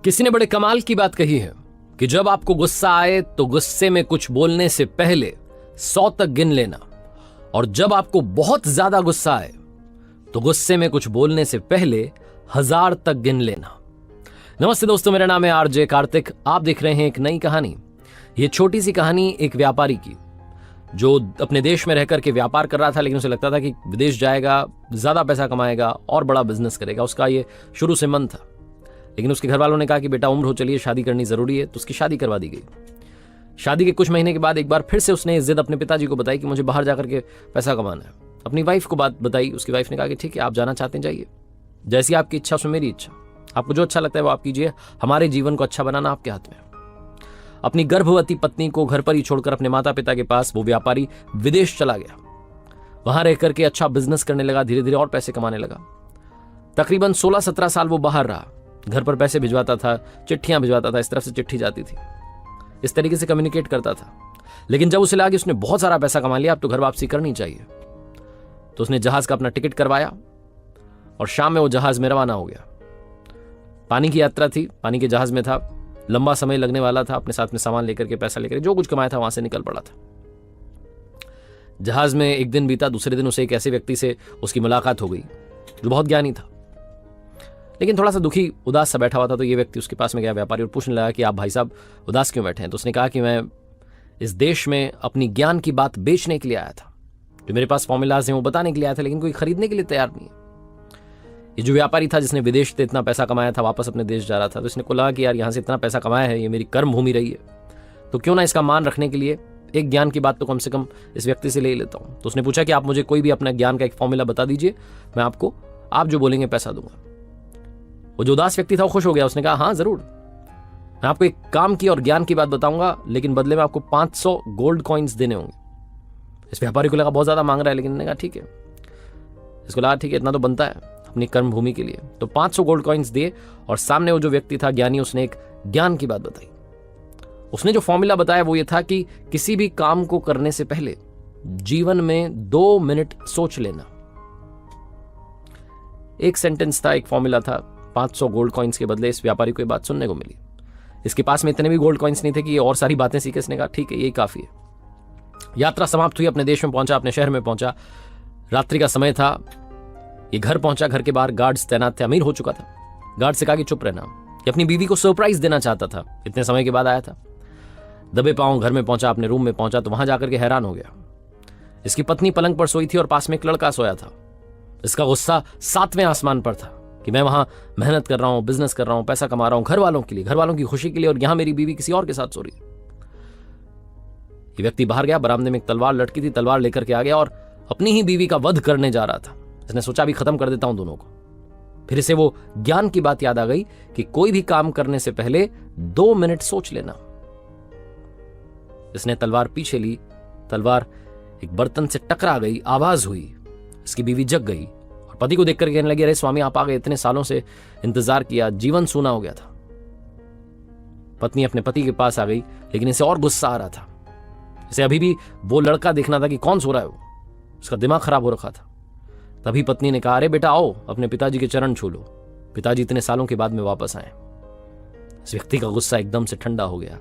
किसी ने बड़े कमाल की बात कही है कि जब आपको गुस्सा आए तो गुस्से में कुछ बोलने से पहले 100 तक गिन लेना, और जब आपको बहुत ज्यादा गुस्सा आए तो गुस्से में कुछ बोलने से पहले 1000 तक गिन लेना। नमस्ते दोस्तों, मेरा नाम है आरजे कार्तिक। आप देख रहे हैं एक नई कहानी। ये छोटी सी कहानी एक व्यापारी की, जो अपने देश में रहकर के व्यापार कर रहा था, लेकिन उसे लगता था कि विदेश जाएगा, ज्यादा पैसा कमाएगा और बड़ा बिजनेस करेगा। उसका ये शुरू से मन था, लेकिन उसके घर वालों ने कहा कि बेटा उम्र हो चलिए, शादी करनी जरूरी है, तो उसकी शादी करवा दी गई। शादी के कुछ महीने के बाद एक बार फिर से उसने जिद अपने पिताजी को बताई कि मुझे बाहर जाकर के पैसा कमाना है। अपनी वाइफ को बात बताई। उसकी वाइफ ने कहा कि ठीक है, आप जाना चाहते हैं जाइए, जैसी आपकी इच्छा उसमें मेरी इच्छा, आपको जो अच्छा लगता है वो आप कीजिए, हमारे जीवन को अच्छा बनाना आपके हाथ में। अपनी गर्भवती पत्नी को घर पर ही छोड़कर अपने माता पिता के पास वो व्यापारी विदेश चला गया। वहां रहकर के अच्छा बिजनेस करने लगा, धीरे धीरे और पैसे कमाने लगा। तकरीबन 16-17 साल वो बाहर रहा। घर पर पैसे भिजवाता था, चिट्ठियां भिजवाता था, इस तरफ से चिट्ठी जाती थी, इस तरीके से कम्युनिकेट करता था। लेकिन जब उसे लगा कि उसने बहुत सारा पैसा कमा लिया, अब तो घर वापसी करनी चाहिए, तो उसने जहाज का अपना टिकट करवाया और शाम में वो जहाज में रवाना हो गया। पानी की यात्रा थी, पानी के जहाज में था, लंबा समय लगने वाला था। अपने साथ में सामान लेकर के, पैसा लेकर, जो कुछ कमाया था वहां से निकल पड़ा था। जहाज में एक दिन बीता, दूसरे दिन उसे एक ऐसे व्यक्ति से उसकी मुलाकात हो गई जो बहुत ज्ञानी था, लेकिन थोड़ा सा दुखी उदास सा बैठा हुआ था। तो ये व्यक्ति उसके पास में गया व्यापारी, और पूछने लगा कि आप भाई साहब उदास क्यों बैठे हैं। तो उसने कहा कि मैं इस देश में अपनी ज्ञान की बात बेचने के लिए आया था, जो मेरे पास फॉर्मूलाज हैं वो बताने के लिए आया था, लेकिन कोई खरीदने के लिए तैयार नहीं है। ये जो व्यापारी था, जिसने विदेश से इतना पैसा कमाया था, वापस अपने देश जा रहा था, तो इसने को लगा कि यार यहाँ से इतना पैसा कमाया है, ये मेरी कर्म भूमि रही है, तो क्यों ना इसका मान रखने के लिए एक ज्ञान की बात तो कम से कम इस व्यक्ति से ले लेता हूँ। तो उसने पूछा कि आप मुझे कोई भी अपना ज्ञान का एक फॉर्मूला बता दीजिए, मैं आपको, आप जो बोलेंगे पैसा दूंगा। वो जो उदास व्यक्ति था वो खुश हो गया। उसने कहा हाँ जरूर, मैं आपको एक काम की और ज्ञान की बात बताऊंगा, लेकिन बदले में आपको 500 गोल्ड कॉइन्स देने होंगे। इस व्यापारी को लगा बहुत ज्यादा मांग रहा है, लेकिन ने कहा ठीक है, इसको लगा ठीक है, इतना तो बनता है अपनी कर्म भूमि के लिए। तो 500 गोल्ड कॉइन्स दिए, और सामने वो जो व्यक्ति था ज्ञानी, उसने एक ज्ञान की बात बताई। उसने जो फॉर्मूला बताया वो ये था कि किसी भी काम को करने से पहले जीवन में 2 मिनट सोच लेना। एक सेंटेंस था, एक फॉर्मूला था। 500 गोल्ड कॉइन्स के बदले इस व्यापारी को ये बात सुनने को मिली। इसके पास में इतने भी गोल्ड कॉइन्स नहीं थे कि ये और सारी बातें सीखे। इसने कहा ठीक है, यही काफी है। यात्रा समाप्त हुई, अपने देश में पहुंचा, अपने शहर में पहुंचा। रात्रि का समय था। ये घर पहुंचा, घर के बाहर गार्ड्स तैनात थे। अमीर हो चुका था। गार्ड से कहा कि चुप रहना, कि अपनी बीवी को सरप्राइज देना चाहता था, इतने समय के बाद आया था। दबे पांव घर में पहुंचा, अपने रूम में पहुंचा, तो वहां जाकर के हैरान हो गया। इसकी पत्नी पलंग पर सोई थी और पास में एक लड़का सोया था। इसका गुस्सा 7वें आसमान पर था कि मैं वहां मेहनत कर रहा हूं, बिजनेस कर रहा हूं, पैसा कमा रहा हूं घर वालों के लिए, घर वालों की खुशी के लिए, और यहां मेरी बीवी किसी और के साथ सो रही है। ये व्यक्ति बाहर गया, बरामदे में एक तलवार लटकी थी, तलवार लेकर के आ गया और अपनी ही बीवी का वध करने जा रहा था। इसने सोचा भी खत्म कर देता हूं दोनों को। फिर इसे वो ज्ञान की बात याद आ गई कि कोई भी काम करने से पहले 2 मिनट सोच लेना। इसने तलवार पीछे ली, तलवार एक बर्तन से टकरा गई, आवाज हुई। इसकी बीवी जग गई और पति को देखकर कहने लगी, अरे स्वामी आप आ गए, इतने सालों से इंतजार किया, जीवन सूना हो गया था। पत्नी अपने पति के पास आ गई, लेकिन इसे और गुस्सा आ रहा था। इसे अभी भी वो लड़का देखना था कि कौन सो रहा है वो। उसका दिमाग खराब हो रखा था। तभी पत्नी ने कहा, अरे बेटा आओ, अपने पिताजी के चरण छू लो, पिताजी इतने सालों के बाद में वापस आए। इस व्यक्ति का गुस्सा एकदम से ठंडा हो गया।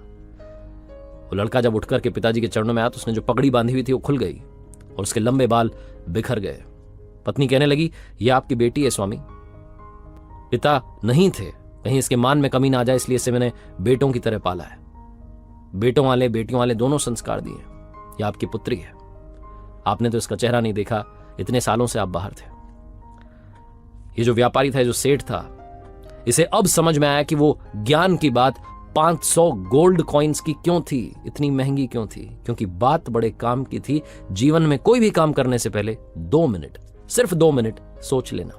वो लड़का जब उठकर के पिताजी के चरणों में आया, तो उसने जो पगड़ी बांधी हुई थी वो खुल गई और उसके लंबे बाल बिखर गए। पत्नी कहने लगी, ये आपकी बेटी है स्वामी, पिता नहीं थे, कहीं इसके मान में कमी ना आ जाए, इसलिए इसे मैंने बेटों की तरह पाला है। बेटों वाले बेटियों वाले दोनों संस्कार दिए। ये आपकी पुत्री है। आपने तो इसका चेहरा नहीं देखा, इतने सालों से आप बाहर थे। ये जो व्यापारी था, जो सेठ था, इसे अब समझ में आया कि वो ज्ञान की बात 500 गोल्ड कॉइन्स की क्यों थी, इतनी महंगी क्यों थी, क्योंकि बात बड़े काम की थी। जीवन में कोई भी काम करने से पहले 2 मिनट, सिर्फ 2 मिनट सोच लेना।